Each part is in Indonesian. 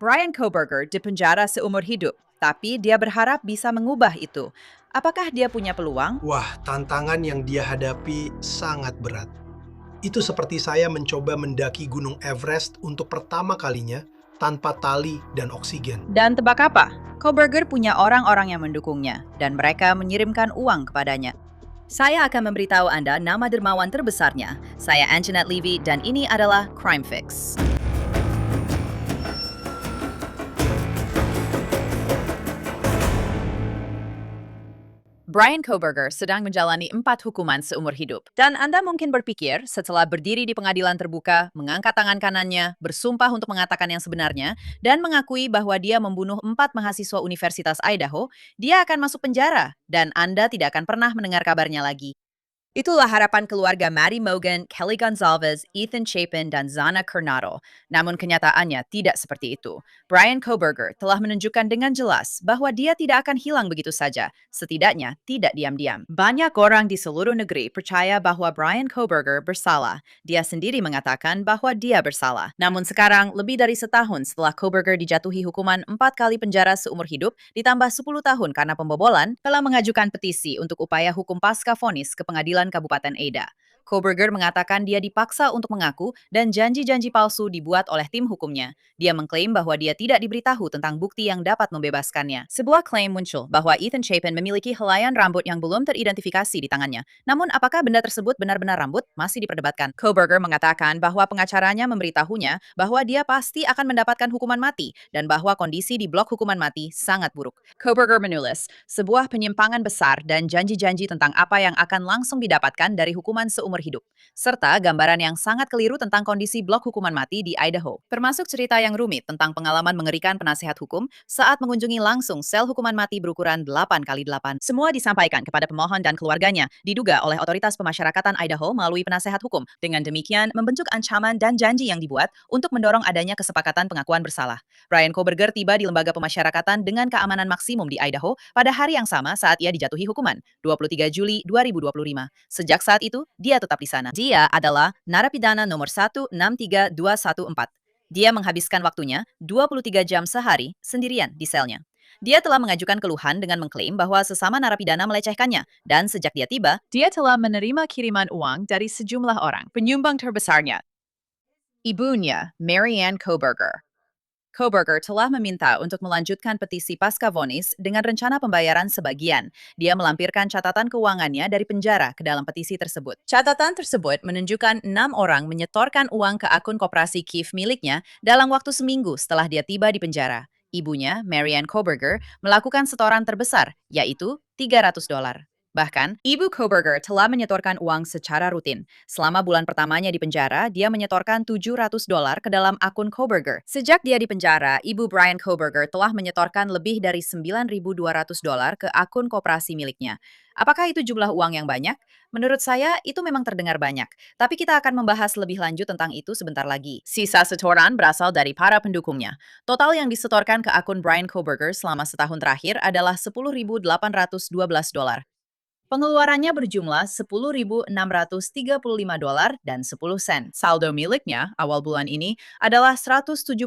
Brian Koberger dipenjara seumur hidup, tapi dia berharap bisa mengubah itu. Apakah dia punya peluang? Wah, tantangan yang dia hadapi sangat berat. Itu seperti saya mencoba mendaki Gunung Everest untuk pertama kalinya tanpa tali dan oksigen. Dan tebak apa? Koberger punya orang-orang yang mendukungnya, dan mereka mengirimkan uang kepadanya. Saya akan memberitahu Anda nama dermawan terbesarnya. Saya Anjanette Levy, dan ini adalah Crime Fix. Brian Koberger sedang menjalani 4 hukuman seumur hidup. Dan Anda mungkin berpikir, setelah berdiri di pengadilan terbuka, mengangkat tangan kanannya, bersumpah untuk mengatakan yang sebenarnya, dan mengakui bahwa dia membunuh 4 mahasiswa Universitas Idaho, dia akan masuk penjara, dan Anda tidak akan pernah mendengar kabarnya lagi. Itulah harapan keluarga Maddie Mogen, Kelly Gonzalez, Ethan Chapin, dan Zana Coronado. Namun kenyataannya tidak seperti itu. Brian Koberger telah menunjukkan dengan jelas bahwa dia tidak akan hilang begitu saja, setidaknya tidak diam-diam. Banyak orang di seluruh negeri percaya bahwa Brian Koberger bersalah. Dia sendiri mengatakan bahwa dia bersalah. Namun sekarang, lebih dari setahun setelah Koberger dijatuhi hukuman 4 kali penjara seumur hidup, ditambah 10 tahun karena pembobolan, telah mengajukan petisi untuk upaya hukum pasca vonis ke pengadilan Kabupaten Ada. Koberger mengatakan dia dipaksa untuk mengaku dan janji-janji palsu dibuat oleh tim hukumnya. Dia mengklaim bahwa dia tidak diberitahu tentang bukti yang dapat membebaskannya. Sebuah klaim muncul bahwa Ethan Chapin memiliki helaian rambut yang belum teridentifikasi di tangannya. Namun apakah benda tersebut benar-benar rambut masih diperdebatkan. Koberger mengatakan bahwa pengacaranya memberitahunya bahwa dia pasti akan mendapatkan hukuman mati dan bahwa kondisi di blok hukuman mati sangat buruk. Koberger menulis, sebuah penyimpangan besar dan janji-janji tentang apa yang akan langsung didapatkan dari hukuman seumur hidup, serta gambaran yang sangat keliru tentang kondisi blok hukuman mati di Idaho, termasuk cerita yang rumit tentang pengalaman mengerikan penasihat hukum saat mengunjungi langsung sel hukuman mati berukuran 8x8. Semua disampaikan kepada pemohon dan keluarganya, diduga oleh otoritas pemasyarakatan Idaho melalui penasehat hukum. Dengan demikian, membentuk ancaman dan janji yang dibuat untuk mendorong adanya kesepakatan pengakuan bersalah. Brian Koberger tiba di lembaga pemasyarakatan dengan keamanan maksimum di Idaho pada hari yang sama saat ia dijatuhi hukuman, 23 Juli 2025. Sejak saat itu, dia tetap di sana. Dia adalah narapidana nomor 163214. Dia menghabiskan waktunya 23 jam sehari sendirian di selnya. Dia telah mengajukan keluhan dengan mengklaim bahwa sesama narapidana melecehkannya, dan sejak dia tiba, dia telah menerima kiriman uang dari sejumlah orang. Penyumbang terbesarnya, ibunya, Mary Ann Koberger. Koberger telah meminta untuk melanjutkan petisi pasca vonis dengan rencana pembayaran sebagian. Dia melampirkan catatan keuangannya dari penjara ke dalam petisi tersebut. Catatan tersebut menunjukkan 6 orang menyetorkan uang ke akun koperasi Kiev miliknya dalam waktu seminggu setelah dia tiba di penjara. Ibunya, Marianne Koberger, melakukan setoran terbesar, yaitu $300. Bahkan, Ibu Koberger telah menyetorkan uang secara rutin. Selama bulan pertamanya di penjara, dia menyetorkan $700 ke dalam akun Koberger. Sejak dia di penjara, Ibu Brian Koberger telah menyetorkan lebih dari $9.200 ke akun koperasi miliknya. Apakah itu jumlah uang yang banyak? Menurut saya, itu memang terdengar banyak. Tapi kita akan membahas lebih lanjut tentang itu sebentar lagi. Sisa setoran berasal dari para pendukungnya. Total yang disetorkan ke akun Brian Koberger selama setahun terakhir adalah $10.812. Pengeluarannya berjumlah $10.635 dan 10 sen. Saldo miliknya awal bulan ini adalah $177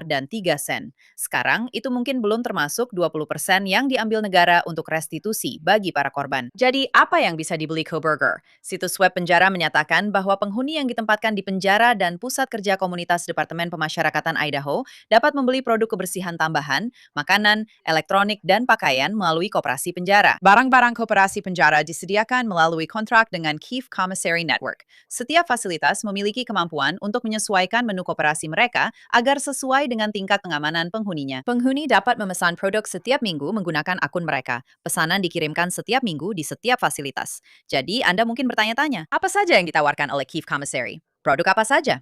dan 3 sen. Sekarang itu mungkin belum termasuk 20% yang diambil negara untuk restitusi bagi para korban. Jadi apa yang bisa dibeli Koberger? Situs web penjara menyatakan bahwa penghuni yang ditempatkan di penjara dan pusat kerja komunitas Departemen Pemasyarakatan Idaho dapat membeli produk kebersihan tambahan, makanan, elektronik, dan pakaian melalui koperasi penjara. Barang-barang koperasi penjara disediakan melalui kontrak dengan Kiev Commissary Network. Setiap fasilitas memiliki kemampuan untuk menyesuaikan menu koperasi mereka agar sesuai dengan tingkat pengamanan penghuninya. Penghuni dapat memesan produk setiap minggu menggunakan akun mereka. Pesanan dikirimkan setiap minggu di setiap fasilitas. Jadi, Anda mungkin bertanya-tanya, apa saja yang ditawarkan oleh Kiev Commissary? Produk apa saja?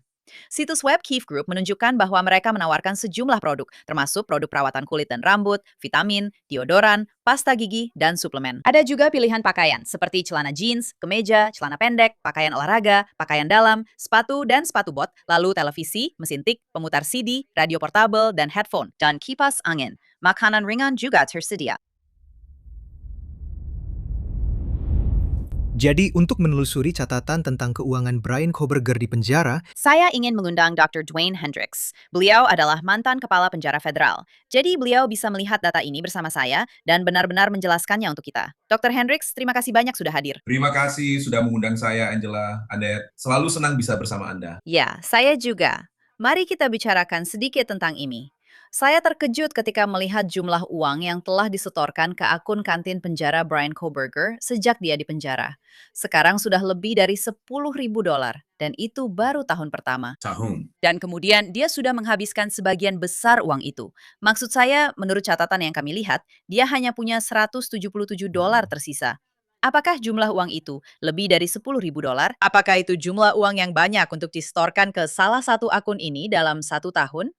Situs web Kiev Group menunjukkan bahwa mereka menawarkan sejumlah produk, termasuk produk perawatan kulit dan rambut, vitamin, deodoran, pasta gigi, dan suplemen. Ada juga pilihan pakaian, seperti celana jeans, kemeja, celana pendek, pakaian olahraga, pakaian dalam, sepatu dan sepatu bot, lalu televisi, mesin tik, pemutar CD, radio portabel, dan headphone, dan kipas angin. Makanan ringan juga tersedia. Jadi, untuk menelusuri catatan tentang keuangan Brian Koberger di penjara, Saya ingin mengundang Dr. Dwayne Hendricks. Beliau adalah mantan kepala penjara federal. Jadi beliau bisa melihat data ini bersama saya dan benar-benar menjelaskannya untuk kita. Dr. Hendricks, terima kasih banyak sudah hadir. Terima kasih sudah mengundang saya, Angela. Anda selalu senang bisa bersama Anda. Ya, saya juga. Mari kita bicarakan sedikit tentang ini. Saya terkejut ketika melihat jumlah uang yang telah disetorkan ke akun kantin penjara Brian Koberger sejak dia di penjara. Sekarang sudah lebih dari $10.000 dan itu baru tahun pertama. Tahun. Dan kemudian dia sudah menghabiskan sebagian besar uang itu. Maksud saya, menurut catatan yang kami lihat, dia hanya punya $177 tersisa. Apakah jumlah uang itu lebih dari $10.000? Apakah itu jumlah uang yang banyak untuk disetorkan ke salah satu akun ini dalam 1 tahun?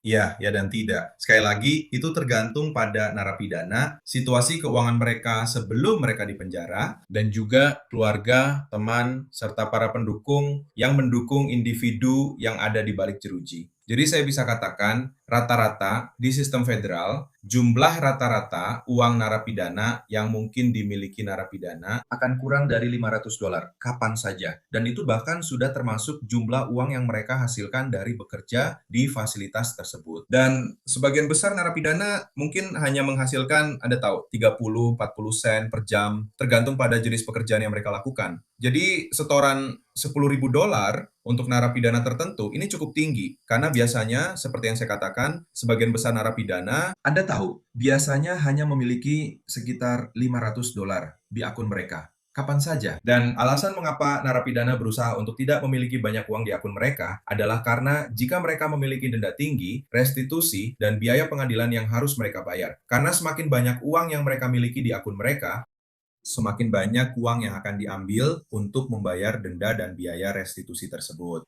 Ya, ya dan tidak. Sekali lagi, itu tergantung pada narapidana, situasi keuangan mereka sebelum mereka dipenjara, dan juga keluarga, teman, serta para pendukung yang mendukung individu yang ada di balik jeruji. Jadi saya bisa katakan, rata-rata di sistem federal, jumlah rata-rata uang narapidana yang mungkin dimiliki narapidana akan kurang dari $500 kapan saja. Dan itu bahkan sudah termasuk jumlah uang yang mereka hasilkan dari bekerja di fasilitas tersebut. Dan sebagian besar narapidana mungkin hanya menghasilkan, Anda tahu, 30-40 sen per jam, tergantung pada jenis pekerjaan yang mereka lakukan. Jadi setoran $10.000 untuk narapidana tertentu ini cukup tinggi karena biasanya seperti yang saya katakan sebagian besar narapidana Anda tahu biasanya hanya memiliki sekitar $500 di akun mereka kapan saja. Dan alasan mengapa narapidana berusaha untuk tidak memiliki banyak uang di akun mereka adalah karena jika mereka memiliki denda tinggi, restitusi, dan biaya pengadilan yang harus mereka bayar. Karena semakin banyak uang yang mereka miliki di akun mereka, semakin banyak uang yang akan diambil untuk membayar denda dan biaya restitusi tersebut.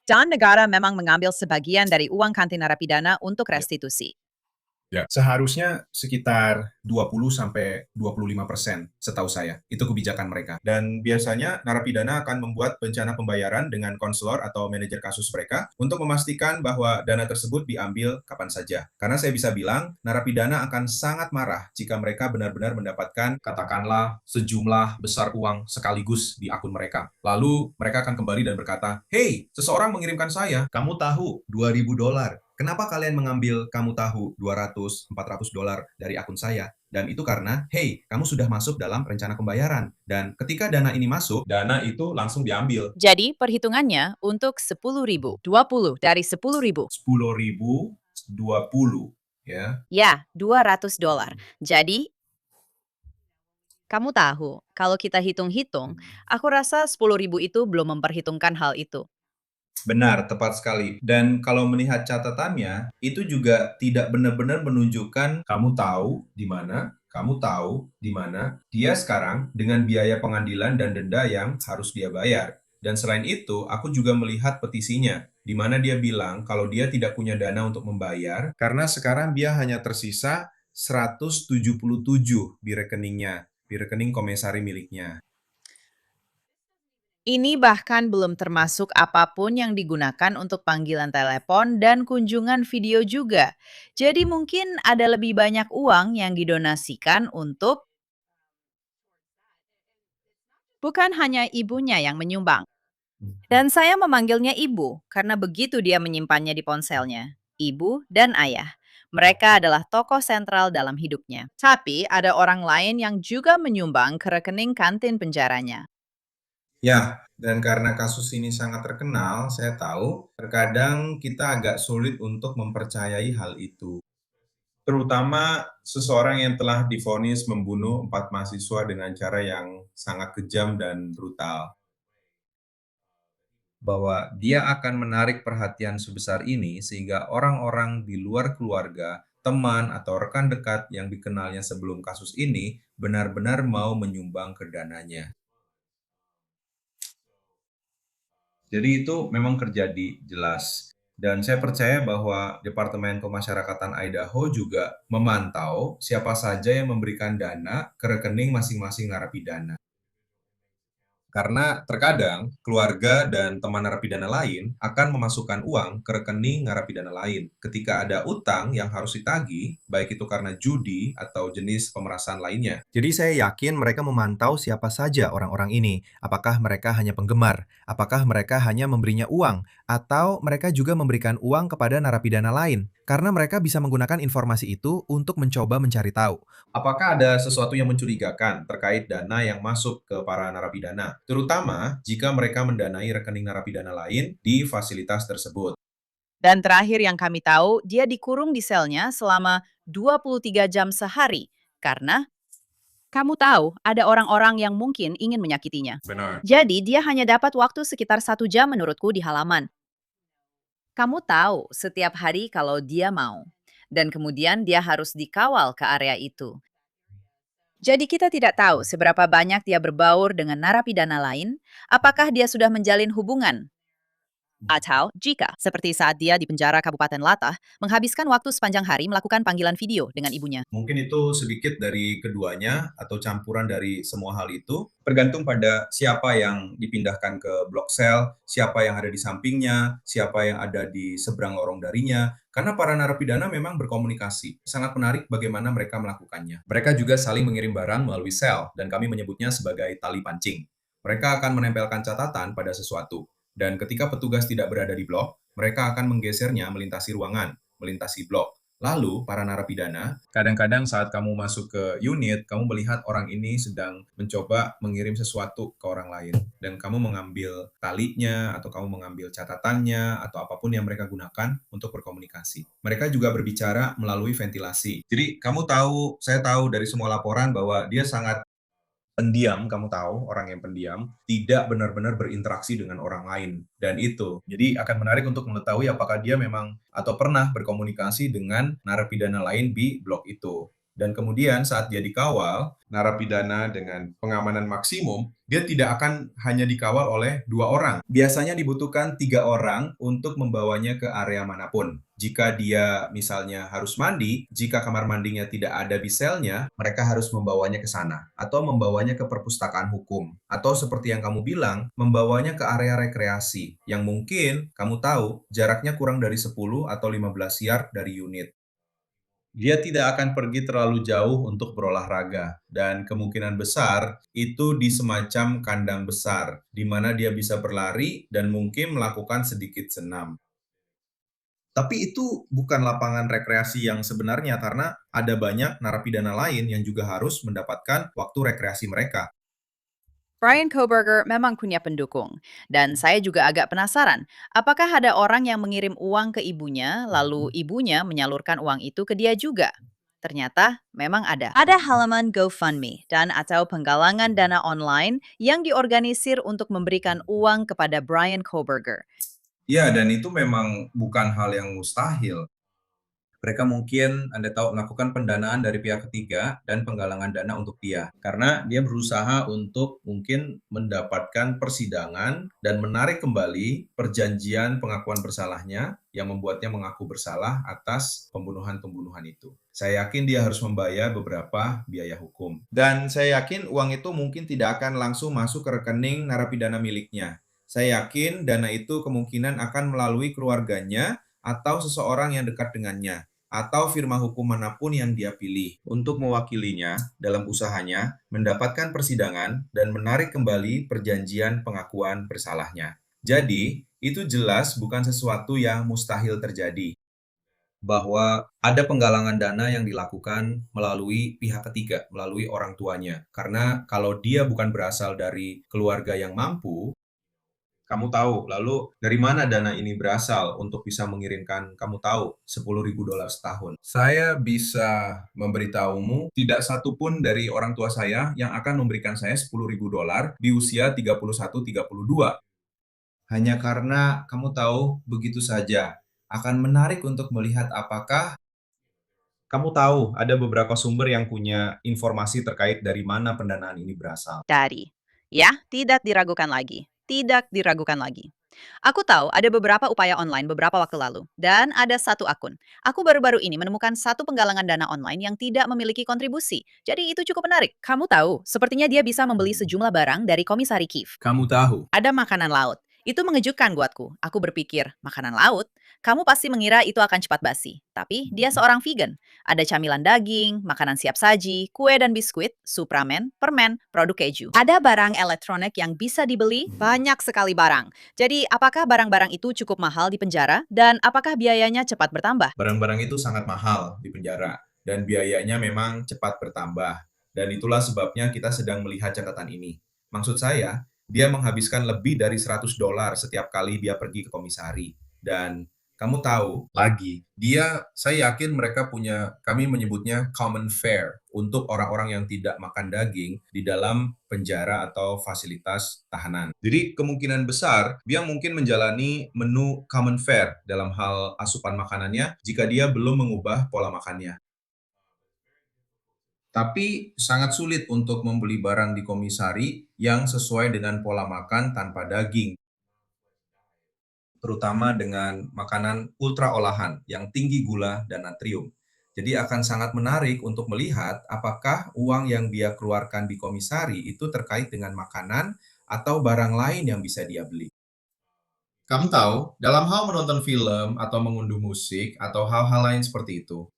Dan negara memang mengambil sebagian dari uang kantin narapidana untuk restitusi. Ya, seharusnya sekitar 20-25% setahu saya. Itu kebijakan mereka. Dan biasanya narapidana akan membuat rencana pembayaran dengan konselor atau manajer kasus mereka untuk memastikan bahwa dana tersebut diambil kapan saja. Karena saya bisa bilang, narapidana akan sangat marah jika mereka benar-benar mendapatkan, katakanlah, sejumlah besar uang sekaligus di akun mereka. Lalu mereka akan kembali dan berkata, "Hey, seseorang mengirimkan saya, kamu tahu, $2.000. Kenapa kalian mengambil kamu tahu $200-400 dari akun saya?" Dan itu karena, hey, kamu sudah masuk dalam rencana pembayaran. Dan ketika dana ini masuk, dana itu langsung diambil. Jadi perhitungannya untuk 10.000, 20 dari 10.000. 10.000, 20, ya. Ya, $200. Jadi, kamu tahu, kalau kita hitung-hitung, aku rasa 10.000 itu belum memperhitungkan hal itu. Benar, tepat sekali. Dan kalau melihat catatannya, itu juga tidak benar-benar menunjukkan kamu tahu di mana, kamu tahu di mana dia sekarang dengan biaya pengadilan dan denda yang harus dia bayar. Dan selain itu, aku juga melihat petisinya, di mana dia bilang kalau dia tidak punya dana untuk membayar, karena sekarang dia hanya tersisa 177 di rekeningnya, di rekening komisari miliknya. Ini bahkan belum termasuk apapun yang digunakan untuk panggilan telepon dan kunjungan video juga. Jadi mungkin ada lebih banyak uang yang didonasikan untuk bukan hanya ibunya yang menyumbang. Dan saya memanggilnya ibu karena begitu dia menyimpannya di ponselnya. Ibu dan ayah. Mereka adalah tokoh sentral dalam hidupnya. Tapi ada orang lain yang juga menyumbang ke rekening kantin penjaranya. Ya, dan karena kasus ini sangat terkenal, saya tahu terkadang kita agak sulit untuk mempercayai hal itu. Terutama seseorang yang telah divonis membunuh 4 mahasiswa dengan cara yang sangat kejam dan brutal. Bahwa dia akan menarik perhatian sebesar ini sehingga orang-orang di luar keluarga, teman, atau rekan dekat yang dikenalnya sebelum kasus ini benar-benar mau menyumbang ke dananya. Jadi itu memang terjadi, jelas. Dan saya percaya bahwa Departemen Pemasyarakatan Idaho juga memantau siapa saja yang memberikan dana ke rekening masing-masing narapidana. Karena terkadang keluarga dan teman narapidana lain akan memasukkan uang ke rekening narapidana lain ketika ada utang yang harus ditagih, baik itu karena judi atau jenis pemerasan lainnya. Jadi saya yakin mereka memantau siapa saja orang-orang ini. Apakah mereka hanya penggemar? Apakah mereka hanya memberinya uang? Atau mereka juga memberikan uang kepada narapidana lain? Karena mereka bisa menggunakan informasi itu untuk mencoba mencari tahu. Apakah ada sesuatu yang mencurigakan terkait dana yang masuk ke para narapidana, terutama jika mereka mendanai rekening narapidana lain di fasilitas tersebut? Dan terakhir yang kami tahu, dia dikurung di selnya selama 23 jam sehari karena kamu tahu ada orang-orang yang mungkin ingin menyakitinya. Benar. Jadi dia hanya dapat waktu sekitar 1 jam menurutku di halaman. Kamu tahu setiap hari kalau dia mau. Dan kemudian dia harus dikawal ke area itu. Jadi kita tidak tahu seberapa banyak dia berbaur dengan narapidana lain, apakah dia sudah menjalin hubungan. Atau jika, seperti saat dia di penjara Kabupaten Latah, menghabiskan waktu sepanjang hari melakukan panggilan video dengan ibunya. Mungkin itu sedikit dari keduanya atau campuran dari semua hal itu, tergantung pada siapa yang dipindahkan ke blok sel, siapa yang ada di sampingnya, siapa yang ada di seberang lorong darinya. Karena para narapidana memang berkomunikasi. Sangat menarik bagaimana mereka melakukannya. Mereka juga saling mengirim barang melalui sel, dan kami menyebutnya sebagai tali pancing. Mereka akan menempelkan catatan pada sesuatu. Dan ketika petugas tidak berada di blok, mereka akan menggesernya melintasi ruangan, melintasi blok. Lalu, para narapidana, kadang-kadang saat kamu masuk ke unit, kamu melihat orang ini sedang mencoba mengirim sesuatu ke orang lain. Dan kamu mengambil talinya, atau kamu mengambil catatannya, atau apapun yang mereka gunakan untuk berkomunikasi. Mereka juga berbicara melalui ventilasi. Jadi, saya tahu dari semua laporan bahwa dia sangat pendiam, kamu tahu, orang yang pendiam, tidak benar-benar berinteraksi dengan orang lain. Dan itu, jadi akan menarik untuk mengetahui apakah dia memang atau pernah berkomunikasi dengan narapidana lain di blok itu. Dan kemudian saat dia dikawal, narapidana dengan pengamanan maksimum, dia tidak akan hanya dikawal oleh 2 orang. Biasanya dibutuhkan 3 orang untuk membawanya ke area manapun. Jika dia misalnya harus mandi, jika kamar mandinya tidak ada di selnya, mereka harus membawanya ke sana. Atau membawanya ke perpustakaan hukum. Atau seperti yang kamu bilang, membawanya ke area rekreasi. Yang mungkin, kamu tahu, jaraknya kurang dari 10 atau 15 yard dari unit. Dia tidak akan pergi terlalu jauh untuk berolahraga, dan kemungkinan besar itu di semacam kandang besar, di mana dia bisa berlari dan mungkin melakukan sedikit senam. Tapi itu bukan lapangan rekreasi yang sebenarnya, karena ada banyak narapidana lain yang juga harus mendapatkan waktu rekreasi mereka. Brian Koberger memang punya pendukung. Dan saya juga agak penasaran, apakah ada orang yang mengirim uang ke ibunya, lalu ibunya menyalurkan uang itu ke dia juga? Ternyata memang ada. Ada halaman GoFundMe dan atau penggalangan dana online yang diorganisir untuk memberikan uang kepada Brian Koberger. Ya, dan itu memang bukan hal yang mustahil. Mereka mungkin, Anda tahu, melakukan pendanaan dari pihak ketiga dan penggalangan dana untuk dia. Karena dia berusaha untuk mungkin mendapatkan persidangan dan menarik kembali perjanjian pengakuan bersalahnya yang membuatnya mengaku bersalah atas pembunuhan-pembunuhan itu. Saya yakin dia harus membayar beberapa biaya hukum. Dan saya yakin uang itu mungkin tidak akan langsung masuk ke rekening narapidana miliknya. Saya yakin dana itu kemungkinan akan melalui keluarganya atau seseorang yang dekat dengannya, atau firma hukum manapun yang dia pilih untuk mewakilinya dalam usahanya mendapatkan persidangan dan menarik kembali perjanjian pengakuan bersalahnya. Jadi, itu jelas bukan sesuatu yang mustahil terjadi, bahwa ada penggalangan dana yang dilakukan melalui pihak ketiga, melalui orang tuanya. Karena kalau dia bukan berasal dari keluarga yang mampu, kamu tahu, lalu dari mana dana ini berasal untuk bisa mengirimkan, kamu tahu, $10.000 setahun? Saya bisa memberitahumu, tidak satu pun dari orang tua saya yang akan memberikan saya $10.000 di usia 31-32. Hanya karena kamu tahu, begitu saja. Akan menarik untuk melihat apakah kamu tahu ada beberapa sumber yang punya informasi terkait dari mana pendanaan ini berasal. Dari. Ya, tidak diragukan lagi. Tidak diragukan lagi. Aku tahu ada beberapa upaya online beberapa waktu lalu, dan ada satu akun. Aku baru-baru ini menemukan satu penggalangan dana online yang tidak memiliki kontribusi. Jadi itu cukup menarik. Kamu tahu, sepertinya dia bisa membeli sejumlah barang dari Komisari Kiev. Kamu tahu, Ada makanan laut. Itu mengejutkan buatku. Aku berpikir, makanan laut? Kamu pasti mengira itu akan cepat basi. Tapi dia seorang vegan. Ada camilan daging, makanan siap saji, kue dan biskuit, supramen, permen, produk keju. Ada barang elektronik yang bisa dibeli, banyak sekali barang. Jadi, apakah barang-barang itu cukup mahal di penjara? Dan apakah biayanya cepat bertambah? barang-barang itu sangat mahal di penjara dan biayanya memang cepat bertambah. Dan itulah sebabnya kita sedang melihat catatan ini. Maksud saya, dia menghabiskan lebih dari $100 setiap kali dia pergi ke komisari. Dan kamu tahu, lagi, saya yakin mereka punya, kami menyebutnya common fare untuk orang-orang yang tidak makan daging di dalam penjara atau fasilitas tahanan. Jadi kemungkinan besar dia mungkin menjalani menu common fare dalam hal asupan makanannya jika dia belum mengubah pola makannya. Tapi sangat sulit untuk membeli barang di komisari yang sesuai dengan pola makan tanpa daging, terutama dengan makanan ultra olahan yang tinggi gula dan natrium. Jadi akan sangat menarik untuk melihat apakah uang yang dia keluarkan di komisari itu terkait dengan makanan atau barang lain yang bisa dia beli. Kamu tahu, dalam hal menonton film atau mengunduh musik atau hal-hal lain seperti itu,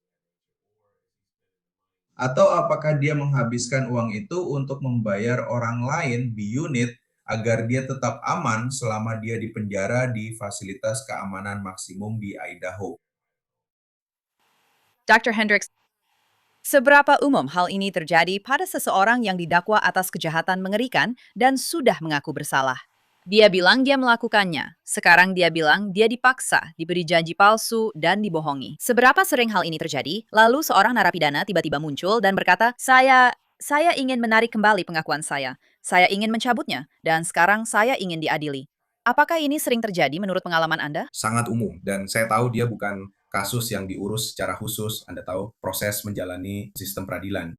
atau apakah dia menghabiskan uang itu untuk membayar orang lain di unit agar dia tetap aman selama dia di penjara di fasilitas keamanan maksimum di Idaho? Dr. Hendricks, seberapa umum hal ini terjadi pada seseorang yang didakwa atas kejahatan mengerikan dan sudah mengaku bersalah? Dia bilang dia melakukannya. Sekarang dia bilang dia dipaksa, diberi janji palsu, dan dibohongi. Seberapa sering hal ini terjadi, lalu seorang narapidana tiba-tiba muncul dan berkata, saya ingin menarik kembali pengakuan saya. Saya ingin mencabutnya, dan sekarang saya ingin diadili. Apakah ini sering terjadi menurut pengalaman Anda? Sangat umum, dan saya tahu dia bukan kasus yang diurus secara khusus. Anda tahu, proses menjalani sistem peradilan.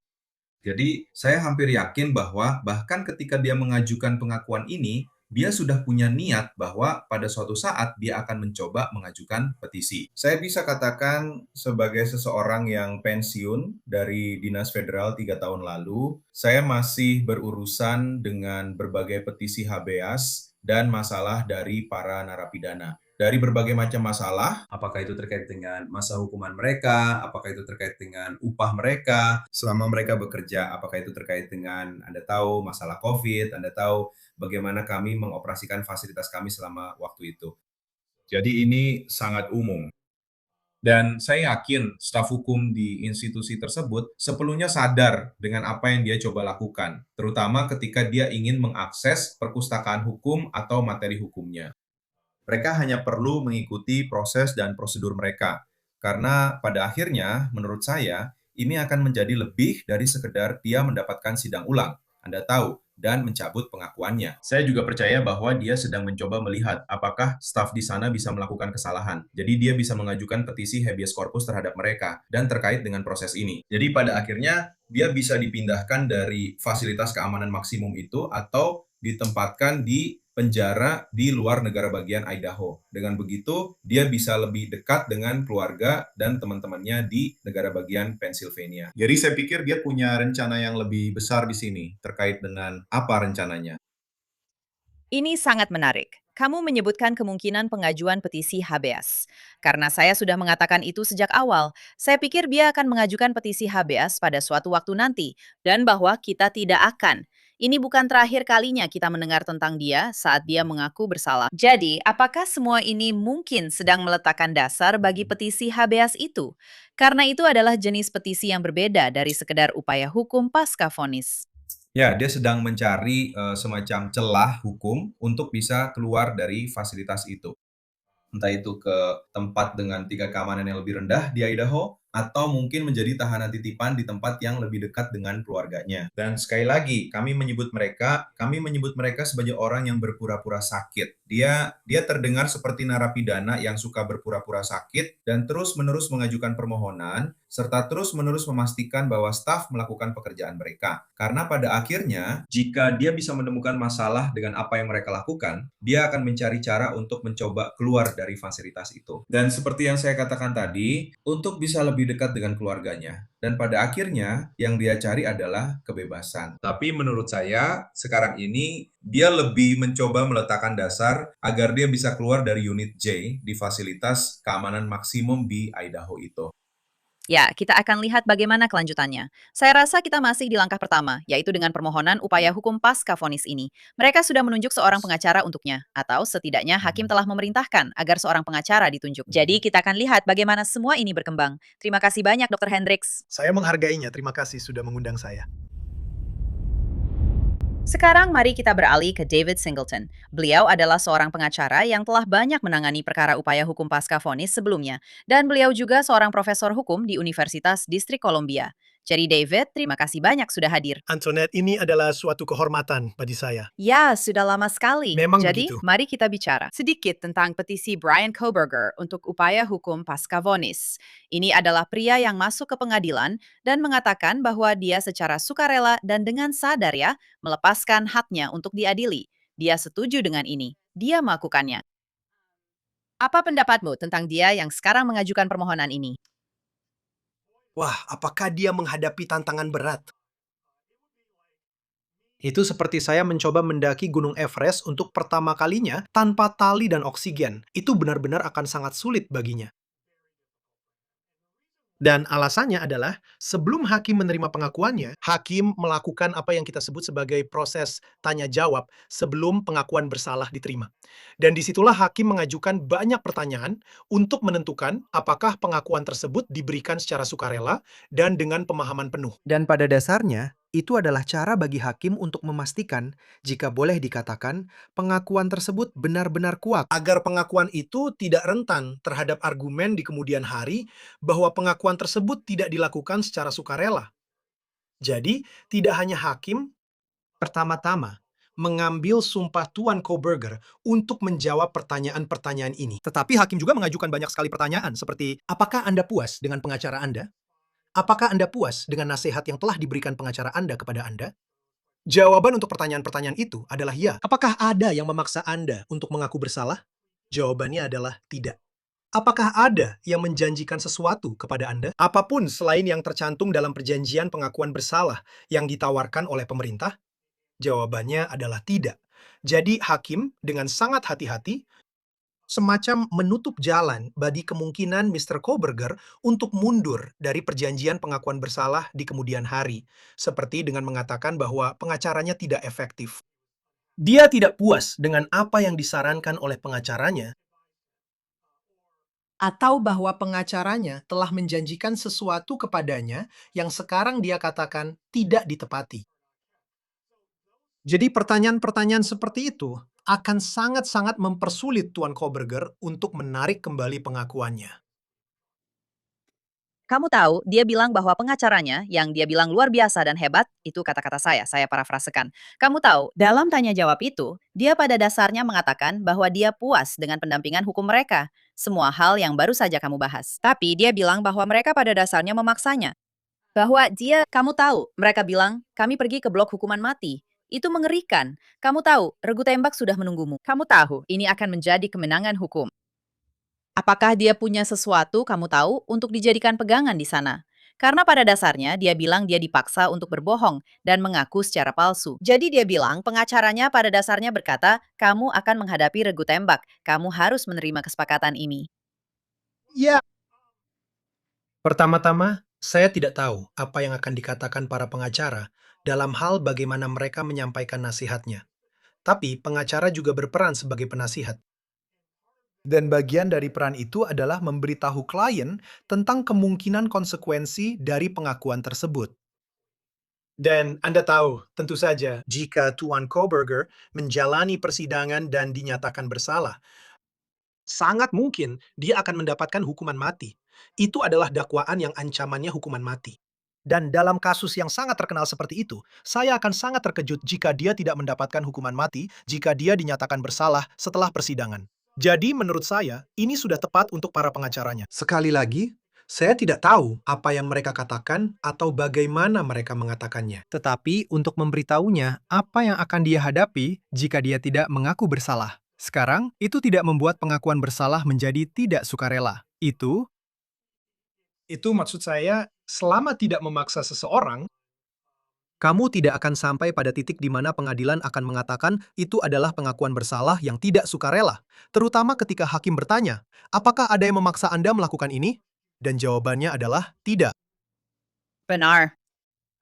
Jadi, saya hampir yakin bahwa bahkan ketika dia mengajukan pengakuan ini, dia sudah punya niat bahwa pada suatu saat dia akan mencoba mengajukan petisi. Saya bisa katakan sebagai seseorang yang pensiun dari Dinas Federal 3 tahun lalu, saya masih berurusan dengan berbagai petisi habeas dan masalah dari para narapidana. Dari berbagai macam masalah, apakah itu terkait dengan masa hukuman mereka, apakah itu terkait dengan upah mereka selama mereka bekerja, apakah itu terkait dengan, Anda tahu, masalah COVID, Anda tahu bagaimana kami mengoperasikan fasilitas kami selama waktu itu. Jadi ini sangat umum. Dan saya yakin staf hukum di institusi tersebut sepenuhnya sadar dengan apa yang dia coba lakukan, terutama ketika dia ingin mengakses perpustakaan hukum atau materi hukumnya. Mereka hanya perlu mengikuti proses dan prosedur mereka. Karena pada akhirnya, menurut saya, ini akan menjadi lebih dari sekedar dia mendapatkan sidang ulang, Anda tahu, dan mencabut pengakuannya. Saya juga percaya bahwa dia sedang mencoba melihat apakah staf di sana bisa melakukan kesalahan. Jadi dia bisa mengajukan petisi habeas corpus terhadap mereka dan terkait dengan proses ini. Jadi pada akhirnya dia bisa dipindahkan dari fasilitas keamanan maksimum itu atau ditempatkan di penjara di luar negara bagian Idaho. Dengan begitu, dia bisa lebih dekat dengan keluarga dan teman-temannya di negara bagian Pennsylvania. Jadi saya pikir dia punya rencana yang lebih besar di sini terkait dengan apa rencananya. Ini sangat menarik. Kamu menyebutkan kemungkinan pengajuan petisi habeas. Karena saya sudah mengatakan itu sejak awal, saya pikir dia akan mengajukan petisi habeas pada suatu waktu nanti, dan bahwa kita tidak akan. Ini bukan terakhir kalinya kita mendengar tentang dia saat dia mengaku bersalah. Jadi, apakah semua ini mungkin sedang meletakkan dasar bagi petisi habeas itu? Karena itu adalah jenis petisi yang berbeda dari sekedar upaya hukum pasca vonis. Ya, dia sedang mencari semacam celah hukum untuk bisa keluar dari fasilitas itu. Entah itu ke tempat dengan tingkat keamanan yang lebih rendah di Idaho, atau mungkin menjadi tahanan titipan di tempat yang lebih dekat dengan keluarganya. Dan sekali lagi, kami menyebut mereka sebagai orang yang berpura-pura sakit. Dia terdengar seperti narapidana yang suka berpura-pura sakit dan terus-menerus mengajukan permohonan serta terus-menerus memastikan bahwa staf melakukan pekerjaan mereka. Karena pada akhirnya, jika dia bisa menemukan masalah dengan apa yang mereka lakukan, dia akan mencari cara untuk mencoba keluar dari fasilitas itu. Dan seperti yang saya katakan tadi, untuk bisa lebih dekat dengan keluarganya. Dan pada akhirnya, yang dia cari adalah kebebasan. Tapi menurut saya, sekarang ini dia lebih mencoba meletakkan dasar agar dia bisa keluar dari unit J di fasilitas keamanan maksimum di Idaho itu. Ya, kita akan lihat bagaimana kelanjutannya. Saya rasa kita masih di langkah pertama, yaitu dengan permohonan upaya hukum pasca vonis ini. Mereka sudah menunjuk seorang pengacara untuknya, atau setidaknya hakim telah memerintahkan agar seorang pengacara ditunjuk. Jadi kita akan lihat bagaimana semua ini berkembang. Terima kasih banyak, Dr. Hendricks. Saya menghargainya, terima kasih sudah mengundang saya. Sekarang mari kita beralih ke David Singleton. Beliau adalah seorang pengacara yang telah banyak menangani perkara upaya hukum pasca vonis sebelumnya, dan beliau juga seorang profesor hukum di Universitas Distrik Columbia. Jadi David, terima kasih banyak sudah hadir. Antoinette, ini adalah suatu kehormatan bagi saya. Ya, sudah lama sekali. Memang Jadi, begitu. mari kita bicara sedikit tentang petisi Brian Kohberger untuk upaya hukum pasca vonis. Ini adalah pria yang masuk ke pengadilan dan mengatakan bahwa dia secara sukarela dan dengan sadar ya, melepaskan haknya untuk diadili. Dia setuju dengan ini. Dia melakukannya. Apa pendapatmu tentang dia yang sekarang mengajukan permohonan ini? Wah, apakah dia menghadapi tantangan berat? Itu seperti saya mencoba mendaki Gunung Everest untuk pertama kalinya tanpa tali dan oksigen. Itu benar-benar akan sangat sulit baginya. Dan alasannya adalah, sebelum hakim menerima pengakuannya, hakim melakukan apa yang kita sebut sebagai proses tanya-jawab sebelum pengakuan bersalah diterima. Dan disitulah hakim mengajukan banyak pertanyaan untuk menentukan apakah pengakuan tersebut diberikan secara sukarela dan dengan pemahaman penuh. Dan pada dasarnya, itu adalah cara bagi hakim untuk memastikan, jika boleh dikatakan, pengakuan tersebut benar-benar kuat. Agar pengakuan itu tidak rentan terhadap argumen di kemudian hari bahwa pengakuan tersebut tidak dilakukan secara sukarela. Jadi, tidak hanya hakim pertama-tama mengambil sumpah Tuan Kohberger untuk menjawab pertanyaan-pertanyaan ini. Tetapi hakim juga mengajukan banyak sekali pertanyaan seperti, apakah Anda puas dengan pengacara Anda? Apakah Anda puas dengan nasihat yang telah diberikan pengacara Anda kepada Anda? Jawaban untuk pertanyaan-pertanyaan itu adalah ya. Apakah ada yang memaksa Anda untuk mengaku bersalah? Jawabannya adalah tidak. Apakah ada yang menjanjikan sesuatu kepada Anda? Apapun selain yang tercantum dalam perjanjian pengakuan bersalah yang ditawarkan oleh pemerintah? Jawabannya adalah tidak. Jadi hakim dengan sangat hati-hati semacam menutup jalan bagi kemungkinan Mr. Kohberger untuk mundur dari perjanjian pengakuan bersalah di kemudian hari, seperti dengan mengatakan bahwa pengacaranya tidak efektif. Dia tidak puas dengan apa yang disarankan oleh pengacaranya, atau bahwa pengacaranya telah menjanjikan sesuatu kepadanya yang sekarang dia katakan tidak ditepati. Jadi pertanyaan-pertanyaan seperti itu akan sangat-sangat mempersulit Tuan Kohberger untuk menarik kembali pengakuannya. Kamu tahu, dia bilang bahwa pengacaranya, yang dia bilang luar biasa dan hebat, itu kata-kata saya parafrasekan. Kamu tahu, dalam tanya jawab itu, dia pada dasarnya mengatakan bahwa dia puas dengan pendampingan hukum mereka. Semua hal yang baru saja kamu bahas. Tapi dia bilang bahwa mereka pada dasarnya memaksanya. Kamu tahu, mereka bilang, kami pergi ke blok hukuman mati. Itu mengerikan. Kamu tahu, regu tembak sudah menunggumu. Kamu tahu, ini akan menjadi kemenangan hukum. Apakah dia punya sesuatu, kamu tahu, untuk dijadikan pegangan di sana? Karena pada dasarnya dia bilang dia dipaksa untuk berbohong dan mengaku secara palsu. Jadi dia bilang pengacaranya pada dasarnya berkata, kamu akan menghadapi regu tembak, kamu harus menerima kesepakatan ini. Ya. Pertama-tama, saya tidak tahu apa yang akan dikatakan para pengacara dalam hal bagaimana mereka menyampaikan nasihatnya. Tapi pengacara juga berperan sebagai penasihat. Dan bagian dari peran itu adalah memberitahu klien tentang kemungkinan konsekuensi dari pengakuan tersebut. Dan Anda tahu, tentu saja, jika Tuan Kohberger menjalani persidangan dan dinyatakan bersalah, sangat mungkin dia akan mendapatkan hukuman mati. itu adalah dakwaan yang ancamannya hukuman mati. Dan dalam kasus yang sangat terkenal seperti itu, saya akan sangat terkejut jika dia tidak mendapatkan hukuman mati jika dia dinyatakan bersalah setelah persidangan. Jadi menurut saya, ini sudah tepat untuk para pengacaranya. Sekali lagi, saya tidak tahu apa yang mereka katakan atau bagaimana mereka mengatakannya. Tetapi untuk memberitahunya apa yang akan dia hadapi jika dia tidak mengaku bersalah. Sekarang, itu tidak membuat pengakuan bersalah menjadi tidak sukarela. Itu maksud saya, selama tidak memaksa seseorang, Kamu tidak akan sampai pada titik di mana pengadilan akan mengatakan itu adalah pengakuan bersalah yang tidak sukarela, terutama ketika hakim bertanya, apakah ada yang memaksa Anda melakukan ini? Dan jawabannya adalah tidak. Benar.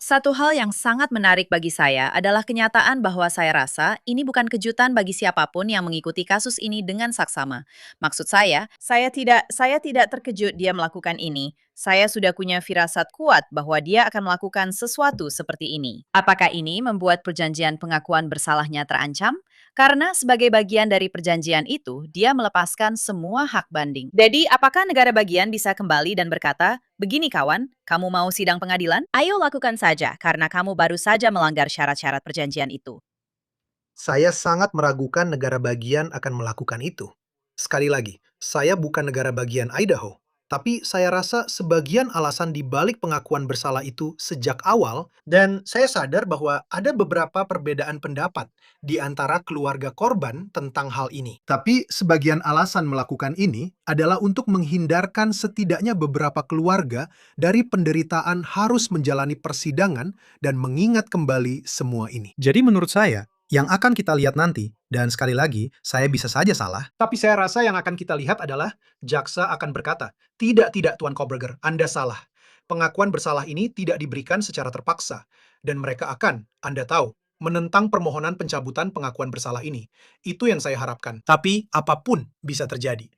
Satu hal yang sangat menarik bagi saya adalah kenyataan bahwa saya rasa ini bukan kejutan bagi siapapun yang mengikuti kasus ini dengan saksama. Maksud saya tidak terkejut dia melakukan ini. Saya sudah punya firasat kuat bahwa dia akan melakukan sesuatu seperti ini. Apakah ini membuat perjanjian pengakuan bersalahnya terancam? Karena sebagai bagian dari perjanjian itu, dia melepaskan semua hak banding. Jadi, apakah negara bagian bisa kembali dan berkata, begini kawan, kamu mau sidang pengadilan? Ayo lakukan saja, karena kamu baru saja melanggar syarat-syarat perjanjian itu. saya sangat meragukan negara bagian akan melakukan itu. Sekali lagi, saya bukan negara bagian Idaho, tapi saya rasa sebagian alasan di balik pengakuan bersalah itu sejak awal, dan saya sadar bahwa ada beberapa perbedaan pendapat di antara keluarga korban tentang hal ini. Tapi sebagian alasan melakukan ini adalah untuk menghindarkan setidaknya beberapa keluarga dari penderitaan harus menjalani persidangan dan mengingat kembali semua ini. Jadi menurut saya, yang akan kita lihat nanti, dan sekali lagi, saya bisa saja salah, Tapi saya rasa yang akan kita lihat adalah jaksa akan berkata, tidak, Tuan Koberger, Anda salah. Pengakuan bersalah ini tidak diberikan secara terpaksa, dan mereka akan, Anda tahu, menentang permohonan pencabutan pengakuan bersalah ini. Itu yang saya harapkan. Tapi apapun bisa terjadi.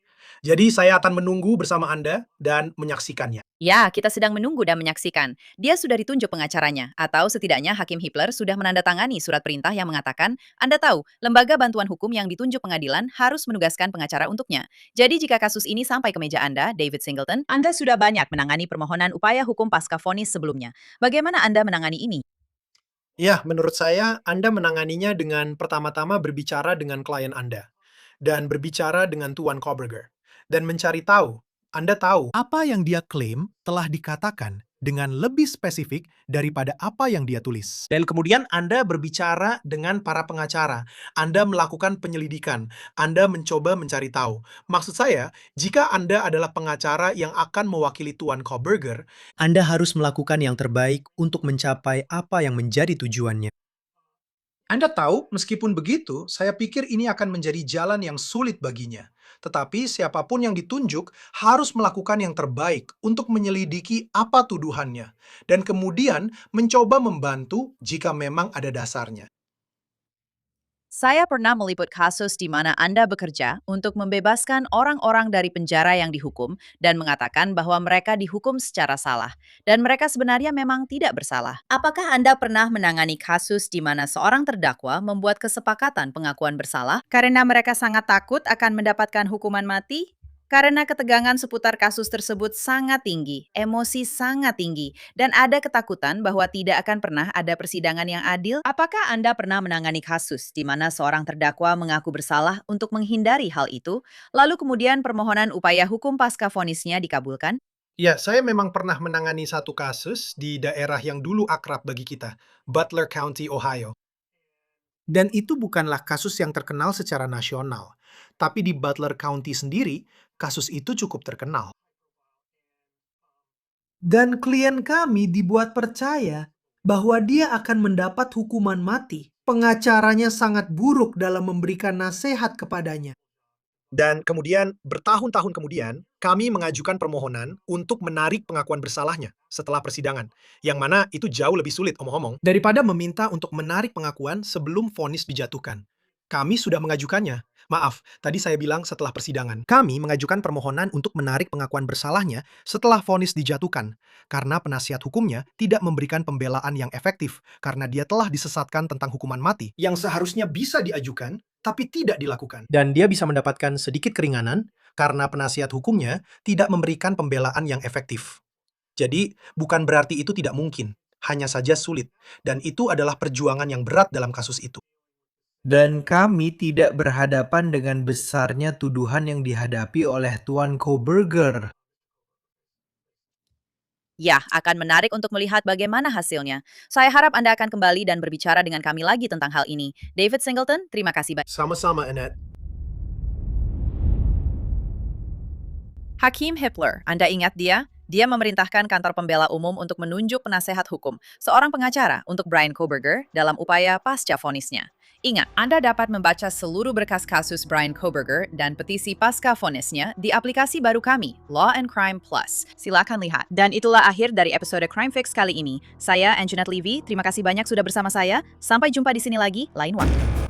Jadi saya akan menunggu bersama Anda dan menyaksikannya. Ya, kita sedang menunggu dan menyaksikan. Dia sudah ditunjuk pengacaranya, atau setidaknya Hakim Hipler sudah menandatangani surat perintah yang mengatakan, Anda tahu, lembaga bantuan hukum yang ditunjuk pengadilan harus menugaskan pengacara untuknya. Jadi jika kasus ini sampai ke meja Anda, David Singleton, Anda sudah banyak menangani permohonan upaya hukum pasca vonis sebelumnya. Bagaimana Anda menangani ini? Ya, menurut saya Anda menanganinya dengan pertama-tama berbicara dengan klien Anda, dan berbicara dengan Tuan Koberger, dan mencari tahu, Anda tahu apa yang dia klaim telah dikatakan dengan lebih spesifik daripada apa yang dia tulis. dan kemudian Anda berbicara dengan para pengacara. Anda melakukan penyelidikan. Anda mencoba mencari tahu. Maksud saya, jika Anda adalah pengacara yang akan mewakili Tuan Koberger, Anda harus melakukan yang terbaik untuk mencapai apa yang menjadi tujuannya. Anda tahu, meskipun begitu, saya pikir ini akan menjadi jalan yang sulit baginya. Tetapi siapapun yang ditunjuk harus melakukan yang terbaik untuk menyelidiki apa tuduhannya, dan kemudian mencoba membantu jika memang ada dasarnya. Saya pernah meliput kasus di mana Anda bekerja untuk membebaskan orang-orang dari penjara yang dihukum dan mengatakan bahwa mereka dihukum secara salah dan mereka sebenarnya memang tidak bersalah. Apakah Anda pernah menangani kasus di mana seorang terdakwa membuat kesepakatan pengakuan bersalah karena mereka sangat takut akan mendapatkan hukuman mati? Karena ketegangan seputar kasus tersebut sangat tinggi, emosi sangat tinggi, dan ada ketakutan bahwa tidak akan pernah ada persidangan yang adil. Apakah Anda pernah menangani kasus di mana seorang terdakwa mengaku bersalah untuk menghindari hal itu, lalu kemudian permohonan upaya hukum pasca vonisnya dikabulkan? Ya, saya memang pernah menangani satu kasus di daerah yang dulu akrab bagi kita, Butler County, Ohio. Dan itu bukanlah kasus yang terkenal secara nasional. Tapi di Butler County sendiri, kasus itu cukup terkenal. Dan klien kami dibuat percaya bahwa dia akan mendapat hukuman mati. Pengacaranya sangat buruk dalam memberikan nasihat kepadanya. Dan kemudian, bertahun-tahun kemudian, kami mengajukan permohonan untuk menarik pengakuan bersalahnya setelah persidangan. Yang mana itu jauh lebih sulit, omong-omong, daripada meminta untuk menarik pengakuan sebelum vonis dijatuhkan. Kami sudah mengajukannya. Maaf, tadi saya bilang setelah persidangan. Kami mengajukan permohonan untuk menarik pengakuan bersalahnya setelah vonis dijatuhkan, karena penasihat hukumnya tidak memberikan pembelaan yang efektif, karena dia telah disesatkan tentang hukuman mati, yang seharusnya bisa diajukan tapi tidak dilakukan. Dan dia bisa mendapatkan sedikit keringanan karena penasihat hukumnya tidak memberikan pembelaan yang efektif. Jadi, bukan berarti itu tidak mungkin, hanya saja sulit. Dan itu adalah perjuangan yang berat dalam kasus itu. Dan kami tidak berhadapan dengan besarnya tuduhan yang dihadapi oleh Tuan Koberger. Ya, akan menarik untuk melihat bagaimana hasilnya. Saya harap Anda akan kembali dan berbicara dengan kami lagi tentang hal ini. David Singleton, terima kasih banyak. Sama-sama, Annette. Hakim Hipler, Anda ingat dia? Dia memerintahkan kantor pembela umum untuk menunjuk penasehat hukum, seorang pengacara untuk Brian Koberger dalam upaya pasca vonisnya. Ingat, Anda dapat membaca seluruh berkas kasus Brian Koberger dan petisi pasca vonisnya di aplikasi baru kami, Law and Crime Plus. Silakan lihat. Dan itulah akhir dari episode Crime Fix kali ini. Saya Anjanette Levy, terima kasih banyak sudah bersama saya. Sampai jumpa di sini lagi, lain waktu.